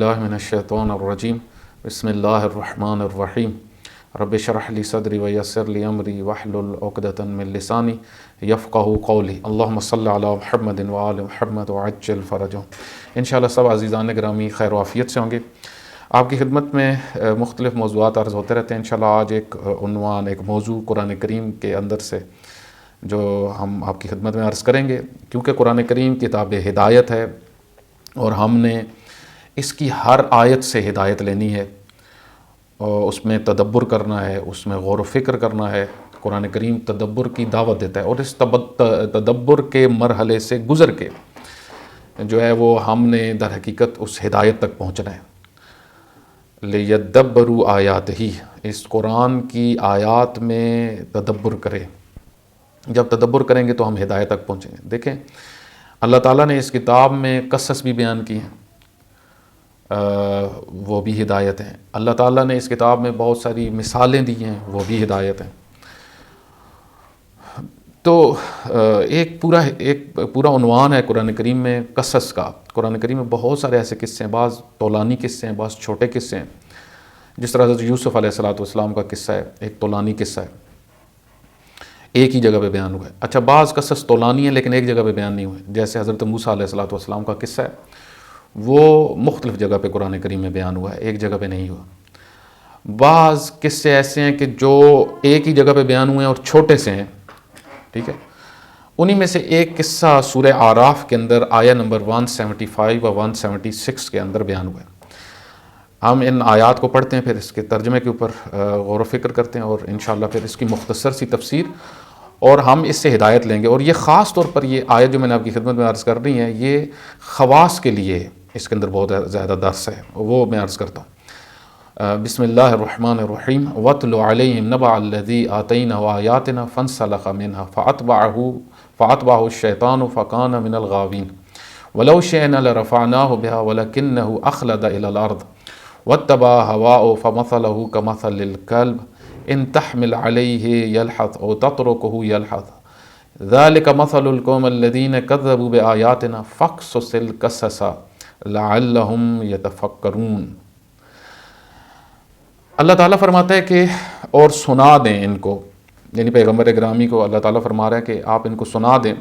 باللہ من الشیطان الرجیم بسم اللہ الرحمن الرحیم رب اشرح لی صدری ویسر لی امری واحلل عقدۃ من لسانی یفقہوا قولی اللہم صلی علی محمد وآل محمد وعجل فرجہم۔ انشاءاللہ سب عزیزان گرامی خیر و عافیت سے ہوں گے۔ آپ کی خدمت میں مختلف موضوعات عرض ہوتے رہتے ہیں۔ انشاءاللہ آج ایک عنوان، ایک موضوع قرآن کریم کے اندر سے جو ہم آپ کی خدمت میں عرض کریں گے، کیونکہ قرآن کریم کتاب ہدایت ہے اور ہم نے اس کی ہر آیت سے ہدایت لینی ہے اور اس میں تدبر کرنا ہے، اس میں غور و فکر کرنا ہے۔ قرآن کریم تدبر کی دعوت دیتا ہے اور اس تدبر کے مرحلے سے گزر کے جو ہے وہ ہم نے در حقیقت اس ہدایت تک پہنچنا ہے۔ لِيَدَّبَّرُوا آیَاتِهِ، اس قرآن کی آیات میں تدبر کریں۔ جب تدبر کریں گے تو ہم ہدایت تک پہنچیں گے۔ دیکھیں، اللہ تعالیٰ نے اس کتاب میں قصص بھی بیان کی ہیں، وہ بھی ہدایت ہیں۔ اللہ تعالیٰ نے اس کتاب میں بہت ساری مثالیں دی ہیں، وہ بھی ہدایت ہیں۔ تو ایک پورا عنوان ہے قرآن کریم میں قصص کا۔ قرآن کریم میں بہت سارے ایسے قصے ہیں، بعض طولانی قصے ہیں، بعض چھوٹے قصے ہیں۔ جس طرح حضرت یوسف علیہ السلام کا قصہ ہے، ایک طولانی قصہ ہے، ایک ہی جگہ پہ بیان ہوا ہے۔ اچھا، بعض قصص طولانی ہیں لیکن ایک جگہ پہ بیان نہیں ہوئے، جیسے حضرت موسیٰ علیہ السلام کا قصہ ہے، وہ مختلف جگہ پہ قرآن کریم میں بیان ہوا ہے، ایک جگہ پہ نہیں ہوا۔ بعض قصے ایسے ہیں کہ جو ایک ہی جگہ پہ بیان ہوئے ہیں اور چھوٹے سے ہیں، ٹھیک ہے۔ انہی میں سے ایک قصہ سورہ اعراف کے اندر آیہ نمبر 175 اور 176 کے اندر بیان ہوا ہے۔ ہم ان آیات کو پڑھتے ہیں، پھر اس کے ترجمے کے اوپر غور و فکر کرتے ہیں اور انشاءاللہ پھر اس کی مختصر سی تفسیر، اور ہم اس سے ہدایت لیں گے۔ اور یہ خاص طور پر یہ آیت جو میں نے آپ کی خدمت میں عرض کر رہی ہے، یہ خواص کے لیے اس کے اندر بہت زیادہ درس ہے، وہ میں عرض کرتا ہوں۔ بسم اللہ الرحمن الرحیم۔ وَاتْلُ عَلَيْهِمْ نَبَأَ الَّذِي آتَيْنَاهُ آیَاتِنَا فَانْسَلَخَ مِنْهَا فَأَتْبَعَهُ الشَّيْطَانُ فَكَانَ مِنَ الْغَاوِينَ وَلَوْ شِئْنَا لَرَفَعْنَاهُ بِهَا وَلَكِنَّهُ أَخْلَدَ إِلَى الْأَرْضِ وَاتَّبَعَ هَوَاءَهُ فَمَثَلُهُ كَمَثَلِ الْكَلْبِ إِنْ تَحْمِلْ عَلَيْهِ يَلْحَظْ أَوْ تَتْرُكْهُ يَلْحَظ ذَلِكَ مَثَلُ الْقَوْمِ الَّذِينَ كَذَّبُوا بِآيَاتِنَا فَاقْصُصِ الْقَصَصَ لَعَلَّهُمْ يَتَفَكَّرُونَ۔ اللہ تعالیٰ فرماتا ہے کہ اور سنا دیں ان کو، یعنی پیغمبر گرامی کو اللہ تعالیٰ فرما رہا ہے کہ آپ ان کو سنا دیں،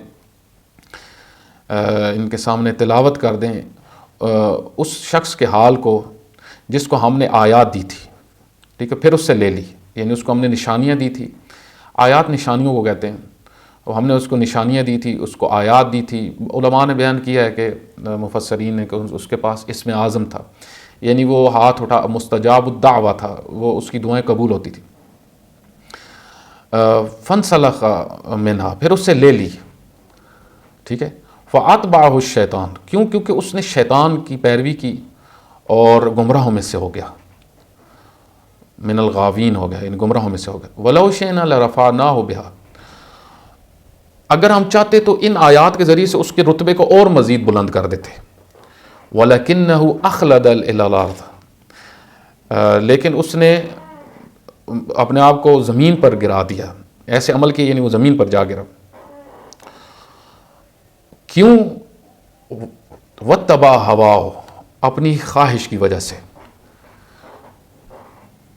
ان کے سامنے تلاوت کر دیں اس شخص کے حال کو جس کو ہم نے آیات دی تھی، ٹھیک ہے، پھر اس سے لے لی، یعنی اس کو ہم نے نشانیاں دی تھی۔ آیات نشانیوں کو کہتے ہیں، اور ہم نے اس کو نشانیاں دی تھی، اس کو آیات دی تھی۔ علماء نے بیان کیا ہے کہ مفسرین نے کہ اس کے پاس اسم اعظم تھا، یعنی وہ ہاتھ اٹھا، مستجاب الدعوہ تھا، وہ اس کی دعائیں قبول ہوتی تھی۔ فَانْسَلَخَ مِنْهَا، پھر اس سے لے لی، ٹھیک ہے۔ فَأَتْبَعَهُ الشَّيْطَانُ، کیونکہ اس نے شیطان کی پیروی کی اور گمراہوں میں سے ہو گیا، من الغاوین ہو گیا، یعنی گمراہوں میں سے ہو گیا۔ وَلَوْ شِئْنَا لَرَفَعْنَاهُ بِهَا، اگر ہم چاہتے تو ان آیات کے ذریعے سے اس کے رتبے کو اور مزید بلند کر دیتے۔ وَلَكِنَّهُ أَخْلَدَ إِلَى الْأَرْضِ، لیکن اس نے اپنے آپ کو زمین پر گرا دیا، ایسے عمل کیا یعنی وہ زمین پر جا گرا۔ کیوں؟ وَاتَّبَعَ هَوَاهُ، اپنی خواہش کی وجہ سے۔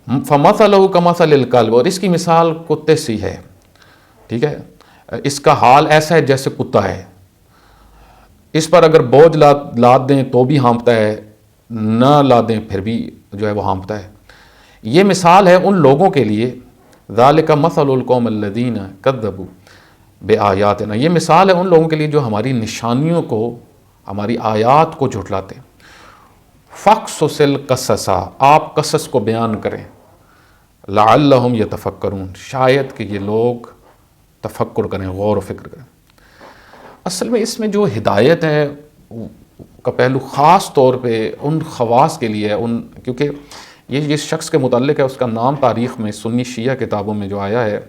فَمَثَلُهُ كَمَثَلِ الْكَلْبِ، اور اس کی مثال کتے سی ہے، ٹھیک ہے۔ اس کا حال ایسا ہے جیسے کتا ہے، اس پر اگر بوجھ لاد دیں تو بھی ہانپتا ہے، نہ لادیں پھر بھی جو ہے وہ ہانپتا ہے۔ یہ مثال ہے ان لوگوں کے لیے، ذَلِكَ مَثَلُ الْقَوْمِ الَّذِينَ كَذَّبُوا بِآيَاتِنَا، یہ مثال ہے ان لوگوں کے لیے جو ہماری نشانیوں کو، ہماری آیات کو جھٹلاتے ہیں۔ فَاقْصُصِ الْقَصَصَ، آپ قصص کو بیان کریں، لَعَلَّهُمْ يَتَفَكَّرُونَ، شاید کہ یہ لوگ تفکر کریں، غور و فکر کریں۔ اصل میں اس میں جو ہدایت ہے کا پہلو خاص طور پہ ان خواص کے لیے ہے، کیونکہ یہ جس شخص کے متعلق ہے اس کا نام تاریخ میں سنی شیعہ کتابوں میں جو آیا ہے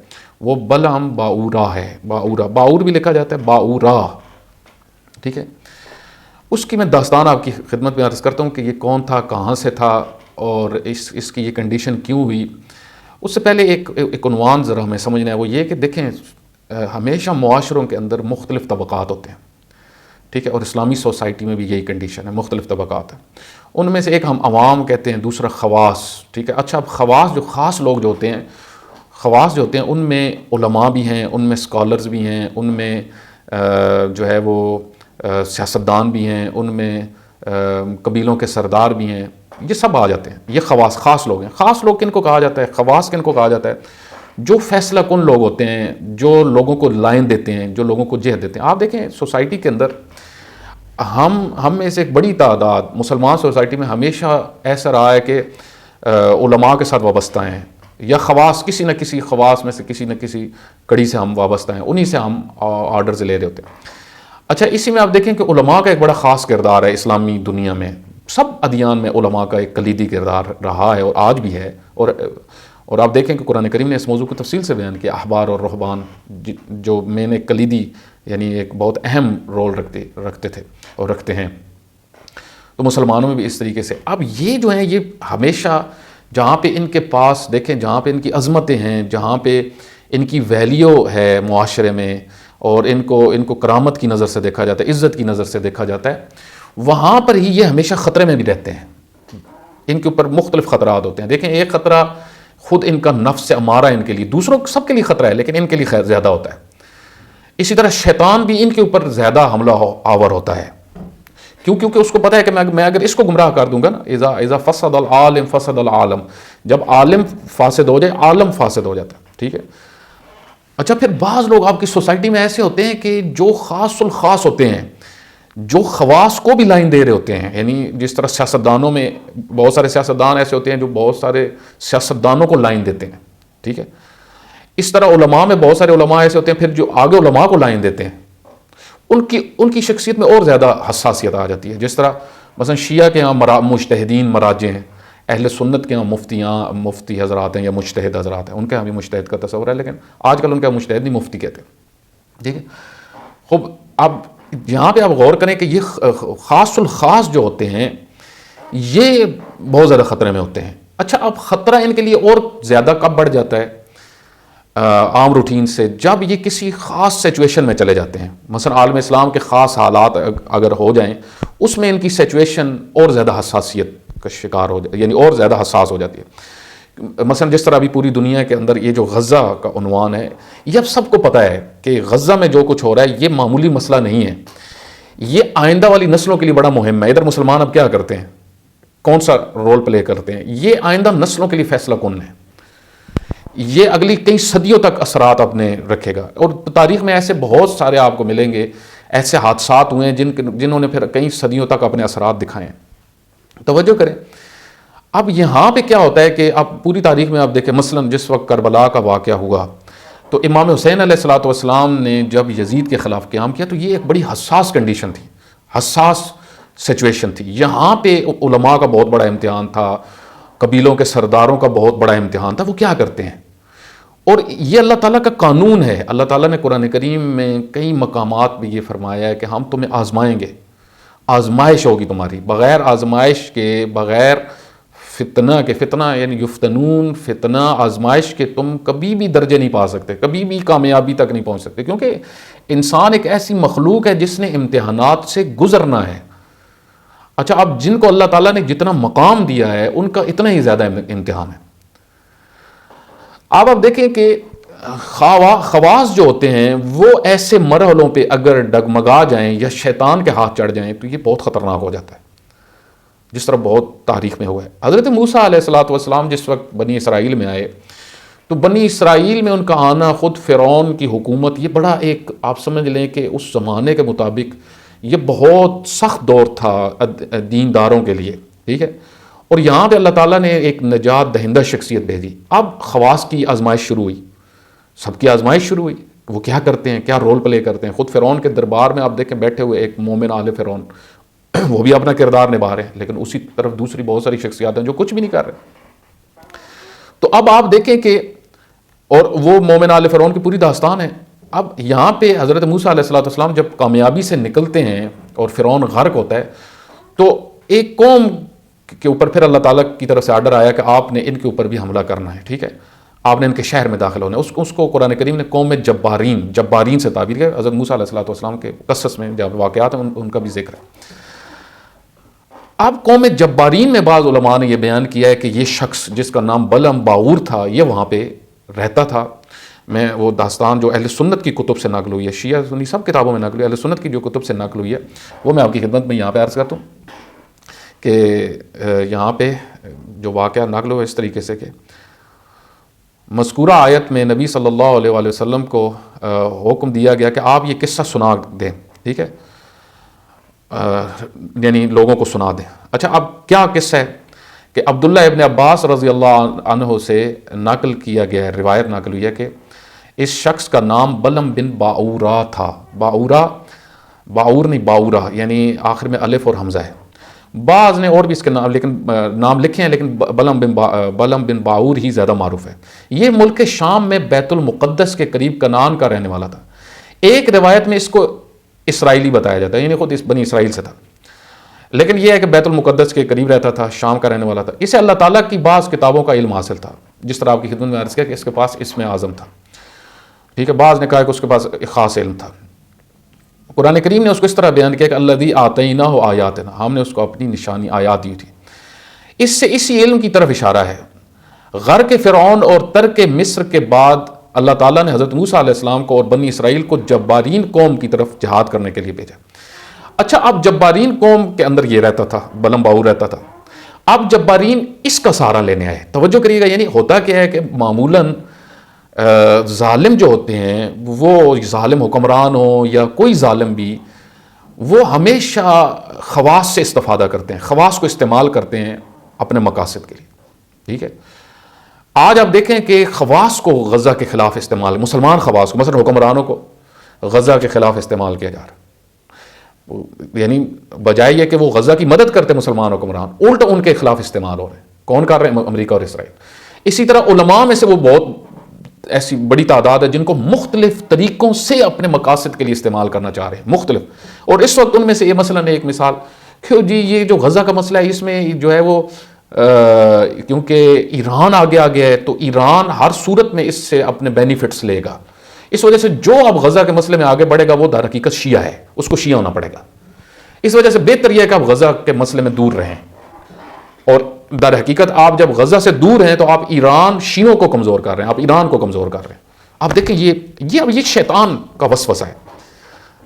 وہ بلعم باورا ہے۔ باور بھی لکھا جاتا ہے، باورا، ٹھیک ہے۔ اس کی میں داستان آپ کی خدمت میں عرض کرتا ہوں کہ یہ کون تھا، کہاں سے تھا اور اس کی یہ کنڈیشن کیوں ہوئی۔ اس سے پہلے ایک عنوان ذرا ہمیں سمجھنا ہے، وہ یہ کہ دیکھیں ہمیشہ معاشروں کے اندر مختلف طبقات ہوتے ہیں، ٹھیک ہے، اور اسلامی سوسائٹی میں بھی یہی کنڈیشن ہے، مختلف طبقات ہیں۔ ان میں سے ایک ہم عوام کہتے ہیں، دوسرا خواص، ٹھیک ہے. اچھا اب خواص، جو خاص لوگ جو ہوتے ہیں، خواص جو ہوتے ہیں ان میں علماء بھی ہیں، ان میں اسکالرز بھی ہیں، ان میں جو ہے وہ سیاستدان بھی ہیں، ان میں قبیلوں کے سردار بھی ہیں، یہ سب آ جاتے ہیں. یہ خواص، خاص لوگ ہیں. خاص لوگ کن کو کہا جاتا ہے، خواص کن کو کہا جاتا ہے؟ جو فیصلہ کن لوگ ہوتے ہیں، جو لوگوں کو لائن دیتے ہیں، جو لوگوں کو جہت دیتے ہیں. آپ دیکھیں سوسائٹی کے اندر ہم میں سے ایک بڑی تعداد مسلمان سوسائٹی میں ہمیشہ ایسا رہا ہے کہ علماء کے ساتھ وابستہ ہیں، یا خواص، کسی نہ کسی خواص میں سے کسی نہ کسی کڑی سے ہم وابستہ ہیں، انہی سے ہم آرڈرز لے رہے ہوتے ہیں. اچھا اسی میں آپ دیکھیں کہ علماء کا ایک بڑا خاص کردار ہے اسلامی دنیا میں. سب ادیان میں علماء کا ایک کلیدی کردار رہا ہے اور آج بھی ہے. اور آپ دیکھیں کہ قرآن کریم نے اس موضوع کو تفصیل سے بیان کیا. احبار اور رہبان جو میں نے کلیدی یعنی ایک بہت اہم رول رکھتے تھے اور رکھتے ہیں، تو مسلمانوں میں بھی اس طریقے سے. اب یہ جو ہیں یہ ہمیشہ جہاں پہ ان کے پاس دیکھیں، جہاں پہ ان کی عظمتیں ہیں، جہاں پہ ان کی ویلیو ہے معاشرے میں، اور ان کو کرامت کی نظر سے دیکھا جاتا ہے، عزت کی نظر سے دیکھا جاتا ہے، وہاں پر ہی یہ ہمیشہ خطرے میں بھی رہتے ہیں. ان کے اوپر مختلف خطرات ہوتے ہیں. دیکھیں ایک خطرہ خود ان کا نفس امارہ، ان کے لیے، دوسروں سب کے لیے خطرہ ہے لیکن ان کے لیے زیادہ ہوتا ہے. اسی طرح شیطان بھی ان کے اوپر زیادہ حملہ آور ہوتا ہے. کیونکہ اس کو پتہ ہے کہ میں اگر اس کو گمراہ کر دوں گا نا، اذا فسد العالم فسد العالم، جب عالم فاسد ہو جائے عالم فاسد ہو جاتا ہے. ٹھیک ہے. اچھا پھر بعض لوگ آپ کی سوسائٹی میں ایسے ہوتے ہیں کہ جو خاص الخاص ہوتے ہیں، جو خواص کو بھی لائن دے رہے ہوتے ہیں. یعنی جس طرح سیاستدانوں میں بہت سارے سیاستدان ایسے ہوتے ہیں جو بہت سارے سیاستدانوں کو لائن دیتے ہیں. ٹھیک ہے. اس طرح علماء میں بہت سارے علماء ایسے ہوتے ہیں پھر جو آگے علماء کو لائن دیتے ہیں. ان کی شخصیت میں اور زیادہ حساسیت آ جاتی ہے. جس طرح مثلا شیعہ کے ہاں مجتہدین مراجع ہیں، اہل سنت کے ہاں مفتی حضرات ہیں یا مجتہد حضرات ہیں، ان کے ہاں بھی مجتہد کا تصور ہے، لیکن آج کل ان کا مجتہد نہیں مفتی کہتے ہیں. ٹھیک ہے. خوب اب یہاں پہ آپ غور کریں کہ یہ خاص الخاص جو ہوتے ہیں یہ بہت زیادہ خطرے میں ہوتے ہیں. اچھا اب خطرہ ان کے لیے اور زیادہ کب بڑھ جاتا ہے عام روٹین سے؟ جب یہ کسی خاص سچویشن میں چلے جاتے ہیں. مثلا عالم اسلام کے خاص حالات اگر ہو جائیں، اس میں ان کی سچویشن اور زیادہ حساسیت کا شکار ہو جائے، یعنی اور زیادہ حساس ہو جاتی ہے. مثلا جس طرح ابھی پوری دنیا کے اندر یہ جو غزہ کا عنوان ہے، یہ اب سب کو پتہ ہے کہ غزہ میں جو کچھ ہو رہا ہے یہ معمولی مسئلہ نہیں ہے، یہ آئندہ والی نسلوں کے لیے بڑا مہم ہے. ادھر مسلمان اب کیا کرتے ہیں، کون سا رول پلے کرتے ہیں؟ یہ آئندہ نسلوں کے لیے فیصلہ کن ہے. یہ اگلی کئی صدیوں تک اثرات اپنے رکھے گا. اور تاریخ میں ایسے بہت سارے آپ کو ملیں گے، ایسے حادثات ہوئے ہیں جنہوں نے پھر کئی صدیوں تک اپنے اثرات دکھائے ہیں. توجہ کریں. اب یہاں پہ کیا ہوتا ہے کہ اب پوری تاریخ میں آپ دیکھیں، مثلا جس وقت کربلا کا واقعہ ہوا تو امام حسین علیہ الصلوۃ والسلام نے جب یزید کے خلاف قیام کیا تو یہ ایک بڑی حساس کنڈیشن تھی، حساس سچویشن تھی. یہاں پہ علماء کا بہت بڑا امتحان تھا، قبیلوں کے سرداروں کا بہت بڑا امتحان تھا. وہ کیا کرتے ہیں؟ اور یہ اللہ تعالیٰ کا قانون ہے. اللہ تعالیٰ نے قرآن کریم میں کئی مقامات بھی یہ فرمایا ہے کہ ہم تمہیں آزمائیں گے، آزمائش ہوگی تمہاری. بغیر آزمائش کے، بغیر فتنہ یعنی یفتنون، فتنہ آزمائش کے تم کبھی بھی درجے نہیں پا سکتے، کبھی بھی کامیابی تک نہیں پہنچ سکتے. کیونکہ انسان ایک ایسی مخلوق ہے جس نے امتحانات سے گزرنا ہے. اچھا اب جن کو اللہ تعالیٰ نے جتنا مقام دیا ہے ان کا اتنا ہی زیادہ امتحان ہے. اب آپ دیکھیں کہ خواص جو ہوتے ہیں وہ ایسے مرحلوں پہ اگر ڈگمگا جائیں یا شیطان کے ہاتھ چڑھ جائیں تو یہ بہت خطرناک ہو جاتا ہے، جس طرح بہت تاریخ میں ہوا ہے. حضرت موسیٰ علیہ الصلوۃ والسلام جس وقت بنی اسرائیل میں آئے تو بنی اسرائیل میں ان کا آنا، خود فرعون کی حکومت، یہ بڑا ایک آپ سمجھ لیں کہ اس زمانے کے مطابق یہ بہت سخت دور تھا دینداروں کے لیے. ٹھیک ہے. اور یہاں پہ اللہ تعالیٰ نے ایک نجات دہندہ شخصیت بھیجی. اب خواص کی آزمائش شروع ہوئی، سب کی آزمائش شروع ہوئی. وہ کیا کرتے ہیں، کیا رول پلے کرتے ہیں. خود فرعون کے دربار میں آپ دیکھیں بیٹھے ہوئے ایک مومن آل فرعون، وہ بھی اپنا کردار نبھا رہے ہیں، لیکن اسی طرف دوسری بہت ساری شخصیات ہیں جو کچھ بھی نہیں کر رہے. تو اب آپ دیکھیں کہ اور وہ مومن آل فرعون کی پوری داستان ہے. اب یہاں پہ حضرت موسیٰ علیہ الصلوۃ والسلام جب کامیابی سے نکلتے ہیں اور فرعون غرق ہوتا ہے تو ایک قوم کے اوپر پھر اللہ تعالیٰ کی طرف سے آرڈر آیا کہ آپ نے ان کے اوپر بھی حملہ کرنا ہے. ٹھیک ہے. آپ نے ان کے شہر میں داخل ہونا ہے. اس کو قرآن کریم نے قوم میں جبارین سے تعبیر کیا. حضرت موسیٰ علیہ الصلوۃ والسلام کے قصص میں جب واقعات ہیں ان کا بھی ذکر ہے. اب قوم جبارین میں بعض علماء نے یہ بیان کیا ہے کہ یہ شخص جس کا نام بلم باور تھا یہ وہاں پہ رہتا تھا. میں وہ داستان جو اہل سنت کی کتب سے نقل ہوئی ہے, شیعہ سنی سب کتابوں میں نقل ہوئی ہے, اہل سنت کی جو کتب سے نقل ہوئی ہے وہ میں آپ کی خدمت میں یہاں پہ عرض کرتا ہوں کہ یہاں پہ جو واقعہ نقل ہوا اس طریقے سے کہ مذکورہ آیت میں نبی صلی اللہ علیہ وآلہ وسلم کو حکم دیا گیا کہ آپ یہ قصہ سنا دیں, ٹھیک ہے, یعنی لوگوں کو سنا دیں. اچھا اب کیا قصہ ہے کہ عبداللہ ابن عباس رضی اللہ عنہ سے نقل کیا گیا ہے, روایت نقل ہوئی ہے کہ اس شخص کا نام بلم بن باورا تھا. باور نہیں باورا, یعنی آخر میں الف اور حمزہ ہے. بعض نے اور بھی اس کے نام لکھے ہیں لیکن بلم بن باور ہی زیادہ معروف ہے. یہ ملک شام میں بیت المقدس کے قریب کنعان کا رہنے والا تھا. ایک روایت میں اس کو اسرائیلی بتایا جاتا ہے, یعنی خود اس بنی اسرائیل سے تھا, لیکن یہ ہے کہ بیت المقدس کے قریب رہتا تھا, شام کا رہنے والا تھا. اسے اللہ تعالیٰ کی بعض کتابوں کا علم حاصل تھا, جس طرح آپ کی خدمت میں عرض کیا کہ اس کے پاس اسم اعظم تھا, ٹھیک ہے. بعض نے کہا کہ اس کے پاس ایک خاص علم تھا. قرآن کریم نے اس کو اس طرح بیان کیا کہ الذی آتیناہ آیاتنا, ہم نے اس کو اپنی نشانی آیات دی تھی. اس سے اسی علم کی طرف اشارہ ہے. غرق فرعون اور ترک مصر کے بعد اللہ تعالیٰ نے حضرت موسیٰ علیہ السلام کو اور بنی اسرائیل کو جبارین قوم کی طرف جہاد کرنے کے لیے بھیجا. اچھا اب جبارین قوم کے اندر یہ رہتا تھا, بلم باور رہتا تھا. اب جبارین اس کا سہارا لینے آئے. توجہ کریے گا, یعنی ہوتا کیا ہے کہ معمولاً ظالم جو ہوتے ہیں, وہ ظالم حکمران ہو یا کوئی ظالم بھی, وہ ہمیشہ خواص سے استفادہ کرتے ہیں, خواص کو استعمال کرتے ہیں اپنے مقاصد کے لیے, ٹھیک ہے. آج آپ دیکھیں کہ خواص کو غزہ کے خلاف استعمال, مسلمان خواص کو مثلا حکمرانوں کو غزہ کے خلاف استعمال کیا جا رہا ہے, یعنی بجائے یہ کہ وہ غزہ کی مدد کرتے مسلمان حکمران, الٹا ان کے خلاف استعمال ہو رہے ہیں. کون کر رہے ہیں؟ امریکہ اور اسرائیل. اسی طرح علماء میں سے وہ بہت ایسی بڑی تعداد ہے جن کو مختلف طریقوں سے اپنے مقاصد کے لیے استعمال کرنا چاہ رہے ہیں, مختلف. اور اس وقت ان میں سے یہ مثلا ایک مثال کہ جی یہ جو غزہ کا مسئلہ ہے, اس میں جو ہے وہ کیونکہ ایران آگے آ گیا ہے تو ایران ہر صورت میں اس سے اپنے بینیفٹس لے گا. اس وجہ سے جو اب غزہ کے مسئلے میں آگے بڑھے گا وہ در حقیقت شیعہ ہے, اس کو شیعہ ہونا پڑے گا. اس وجہ سے بہتر یہ ہے کہ آپ غزہ کے مسئلے میں دور رہیں, اور در حقیقت آپ جب غزہ سے دور ہیں تو آپ ایران شیعوں کو کمزور کر رہے ہیں, آپ ایران کو کمزور کر رہے ہیں. آپ دیکھیں یہ شیطان کا وسوسہ ہے.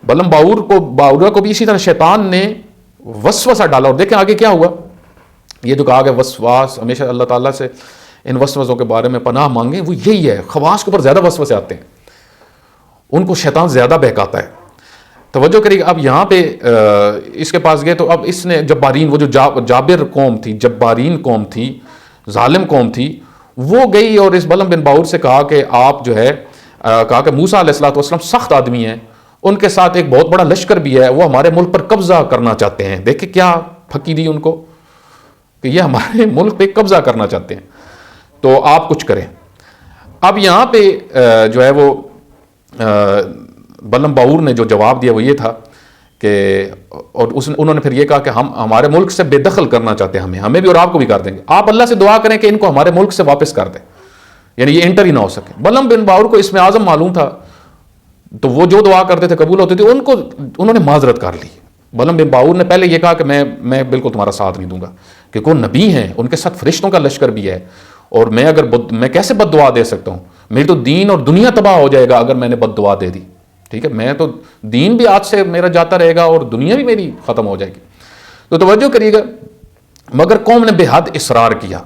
بلم باورا کو بھی اسی طرح شیطان نے وسوسہ ڈالا, اور دیکھیں آگے کیا ہوا. یہ جو کہا گیا وسواس, ہمیشہ اللہ تعالیٰ سے ان وسوسوں کے بارے میں پناہ مانگیں, وہ یہی ہے. خواص کے اوپر زیادہ وسوسے آتے ہیں, ان کو شیطان زیادہ بہکاتا ہے. توجہ کریے. اب یہاں پہ اس کے پاس گئے تو اب اس نے جبارین, وہ جو جابر قوم تھی, جبارین قوم تھی, ظالم قوم تھی, وہ گئی اور اس بلم بن باور سے کہا کہ آپ جو ہے کہا کہ موسیٰ علیہ السلام سخت آدمی ہیں, ان کے ساتھ ایک بہت بڑا لشکر بھی ہے, وہ ہمارے ملک پر قبضہ کرنا چاہتے ہیں. دیکھیں کیا پھکی دی ان کو کہ یہ ہمارے ملک پہ قبضہ کرنا چاہتے ہیں, تو آپ کچھ کریں. اب یہاں پہ جو ہے وہ بلم باور نے جو جواب دیا وہ یہ تھا کہ, اور انہوں نے پھر یہ کہا کہ ہم ہمارے ملک سے بے دخل کرنا چاہتے ہیں, ہمیں بھی اور آپ کو بھی کر دیں گے. آپ اللہ سے دعا کریں کہ ان کو ہمارے ملک سے واپس کر دیں, یعنی یہ انٹر ہی نہ ہو سکے. بلم بن باور کو اسم اعظم معلوم تھا, تو وہ جو دعا کرتے تھے قبول ہوتی تھی. انہوں نے معذرت کر لی. بلم بن باور نے پہلے یہ کہا کہ میں بالکل تمہارا ساتھ نہیں دوں گا, کہ وہ نبی ہیں, ان کے ساتھ فرشتوں کا لشکر بھی ہے, اور میں کیسے بد دعا دے سکتا ہوں, میری تو دین اور دنیا تباہ ہو جائے گا اگر میں نے بد دعا دے دی. ٹھیک ہے, میں تو دین بھی آج سے میرا جاتا رہے گا اور دنیا بھی میری ختم ہو جائے گی. تو توجہ کریے گا. مگر قوم نے بے حد اصرار کیا.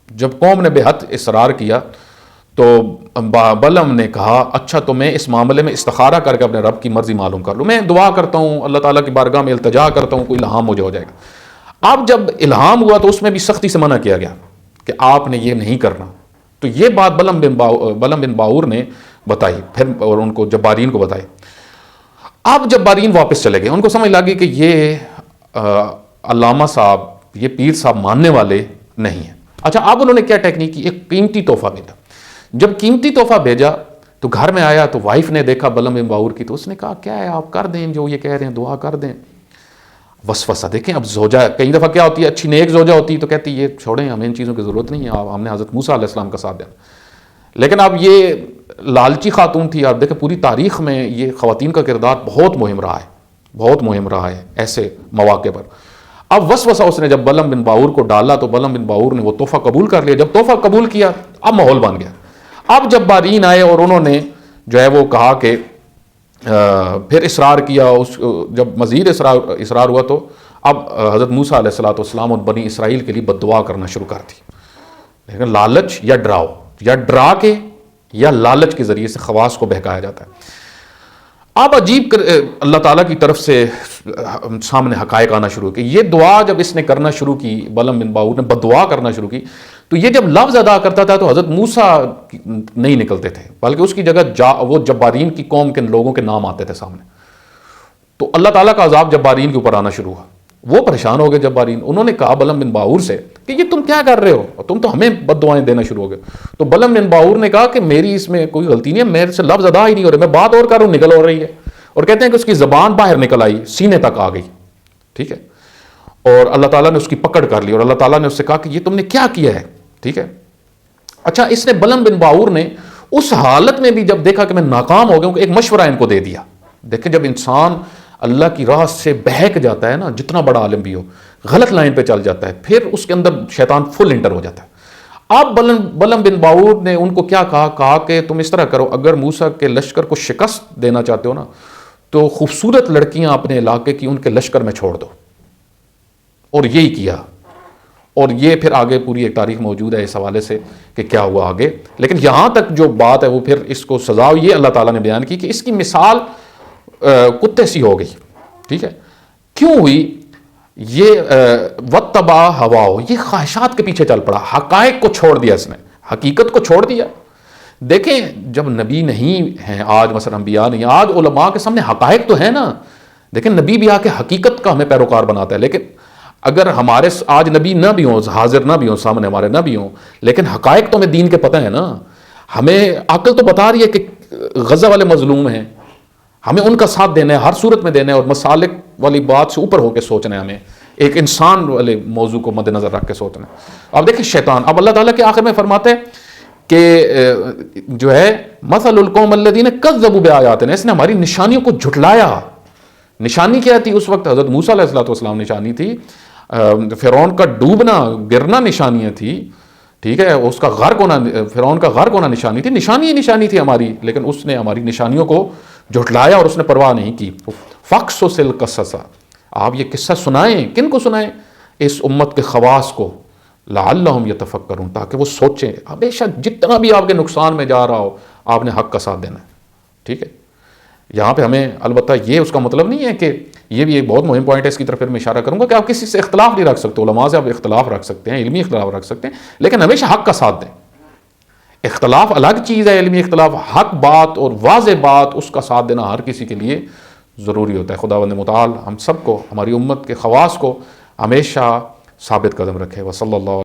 جب قوم نے بے حد اصرار کیا تو بلم نے کہا اچھا تو میں اس معاملے میں استخارہ کر کے اپنے رب کی مرضی معلوم کر لوں, میں دعا کرتا ہوں, اللہ تعالیٰ کی بارگاہ میں التجا کرتا ہوں, کوئی الہام مجھے ہو جائے گا. اب جب الہام ہوا تو اس میں بھی سختی سے منع کیا گیا کہ آپ نے یہ نہیں کرنا. تو یہ بات بلم بن باور نے بتائی پھر, اور ان کو جبارین کو بتائی. اب جبارین واپس چلے گئے, ان کو سمجھ لگی کہ یہ علامہ صاحب, یہ پیر صاحب ماننے والے نہیں ہیں. اچھا اب انہوں نے کیا ٹیکنیک کی, ایک قیمتی تحفہ بھیجا. جب قیمتی تحفہ بھیجا تو گھر میں آیا تو وائف نے دیکھا بلم بن باور کی, تو اس نے کہا کیا ہے آپ کر دیں جو یہ کہہ رہے ہیں, دعا کر دیں. وسوسہ دیکھیں. اب زوجہ کئی دفعہ کیا ہوتی ہے, اچھی نیک زوجہ ہوتی تو کہتی یہ چھوڑیں, ہمیں ان چیزوں کی ضرورت نہیں ہے, ہم نے حضرت موسیٰ علیہ السلام کا ساتھ دینا. لیکن اب یہ لالچی خاتون تھی. آپ دیکھیں پوری تاریخ میں یہ خواتین کا کردار بہت مہم رہا ہے, بہت مہم رہا ہے ایسے مواقع پر. اب وسوسہ اس نے جب بلم بن باور کو ڈالا تو بلم بن باور نے وہ تحفہ قبول کر لیا. جب تحفہ قبول کیا اب ماحول بن گیا. اب جبارین آئے اور انہوں نے جو ہے وہ کہا کہ پھر اصرار کیا. جب مزید اصرار ہوا تو اب حضرت موسیٰ علیہ الصلوۃ والسلام اور بنی اسرائیل کے لیے بد دعا کرنا شروع کر دی. لیکن لالچ یا ڈراؤ یا ڈرا کے یا لالچ کے ذریعے سے خواص کو بہکایا جاتا ہے. اب عجیب اللہ تعالیٰ کی طرف سے سامنے حقائق آنا شروع کی. یہ دعا جب اس نے کرنا شروع کی, بلم بن باور نے بد دعا کرنا شروع کی, تو یہ جب لفظ ادا کرتا تھا تو حضرت موسیٰ نہیں نکلتے تھے, بلکہ اس کی جگہ وہ جبارین کی قوم کے لوگوں کے نام آتے تھے سامنے. تو اللہ تعالیٰ کا عذاب جبارین کے اوپر آنا شروع ہوا. وہ پریشان ہو گئے جبارین. انہوں نے کہا بلم بن باور سے کہ یہ تم کیا کر رہے ہو, تم تو ہمیں بد دعائیں دینا شروع ہو گئے. تو بلم بن باور نے کہا کہ میری اس میں کوئی غلطی نہیں ہے, میرے سے لفظ ادا ہی نہیں ہو رہے, میں بات اور کر رہا ہوں نکل ہو رہی ہے. اور کہتے ہیں کہ اس کی زبان باہر نکل آئی, سینے تک آ گئی. ٹھیک ہے, اور اللہ تعالیٰ نے اس کی پکڑ کر لی اور اللہ تعالیٰ نے اس سے کہا کہ یہ تم نے کیا کیا ہے. ٹھیک ہے. اچھا, اس نے بلم بن باور نے اس حالت میں بھی جب دیکھا کہ میں ناکام ہو گیا ہوں, ایک مشورہ ان کو دے دیا. دیکھیں جب انسان اللہ کی راہ سے بہک جاتا ہے نا, جتنا بڑا عالم بھی ہو, غلط لائن پہ چل جاتا ہے, پھر اس کے اندر شیطان فل انٹر ہو جاتا ہے. اب بلم بن باور نے ان کو کیا کہا کہ تم اس طرح کرو, اگر موسیٰ کے لشکر کو شکست دینا چاہتے ہو نا تو خوبصورت لڑکیاں اپنے علاقے کی ان کے لشکر میں چھوڑ دو. اور یہی کیا. اور یہ پھر آگے پوری ایک تاریخ موجود ہے اس حوالے سے کہ کیا ہوا آگے. لیکن یہاں تک جو بات ہے وہ پھر اس کو سزا یہ اللہ تعالیٰ نے بیان کی کہ اس کی مثال کتے سی ہو گئی. ٹھیک ہے. کیوں ہوئی؟ یہ وَاتَّبَعَ هَوَاهُ, یہ خواہشات کے پیچھے چل پڑا, حقائق کو چھوڑ دیا اس نے, حقیقت کو چھوڑ دیا. دیکھیں جب نبی نہیں ہیں آج, مثلا انبیاء نہیں, آج علماء کے سامنے حقائق تو ہے نا. دیکھیں نبی بھی آ کے حقیقت کا ہمیں پیروکار بناتا ہے. لیکن اگر ہمارے آج نبی نہ بھی ہوں, حاضر نہ بھی ہوں, سامنے ہمارے نہ بھی ہوں, لیکن حقائق تو ہمیں دین کے پتہ ہے نا. ہمیں عقل تو بتا رہی ہے کہ غزہ والے مظلوم ہیں, ہمیں ان کا ساتھ دینا ہے, ہر صورت میں دینا ہے, اور مسالک والی بات سے اوپر ہو کے سوچنا ہے, ہمیں ایک انسان والے موضوع کو مد نظر رکھ کے سوچنا ہے. اب دیکھیں شیطان, اب اللہ تعالیٰ کے آخر میں فرماتے ہیں کہ جو ہے مثل القوم الذین کذبوا بآیاتنا, اس نے ہماری نشانیوں کو جھٹلایا. نشانی کیا تھی اس وقت؟ حضرت موسیٰ علیہ السلام نشانی تھی, فرعون کا ڈوبنا گرنا نشانیاں تھی. ٹھیک ہے, اس کا غرق ہونا, فرعون کا غرق ہونا نشانی تھی. نشانی ہی نشانی تھی ہماری, لیکن اس نے ہماری نشانیوں کو جھٹلایا اور اس نے پرواہ نہیں کی. فقصص القصص, آپ یہ قصہ سنائیں. کن کو سنائیں؟ اس امت کے خواص کو, لعلہم یتفکرون, تاکہ وہ سوچیں. ہمیشہ جتنا بھی آپ کے نقصان میں جا رہا ہو آپ نے حق کا ساتھ دینا ہے. ٹھیک ہے. یہاں پہ ہمیں البتہ یہ اس کا مطلب نہیں ہے کہ, یہ بھی ایک بہت مہم پوائنٹ ہے, اس کی طرف پھر میں اشارہ کروں گا کہ آپ کسی سے اختلاف نہیں رکھ سکتے, علماء سے آپ اختلاف رکھ سکتے ہیں, علمی اختلاف رکھ سکتے ہیں, لیکن ہمیشہ حق کا ساتھ دیں. اختلاف الگ چیز ہے, علمی اختلاف, حق بات اور واضح بات اس کا ساتھ دینا ہر کسی کے لیے ضروری ہوتا ہے. خداوند متعال ہم سب کو, ہماری امت کے خواص کو ہمیشہ ثابت قدم رکھے. وصلی اللہ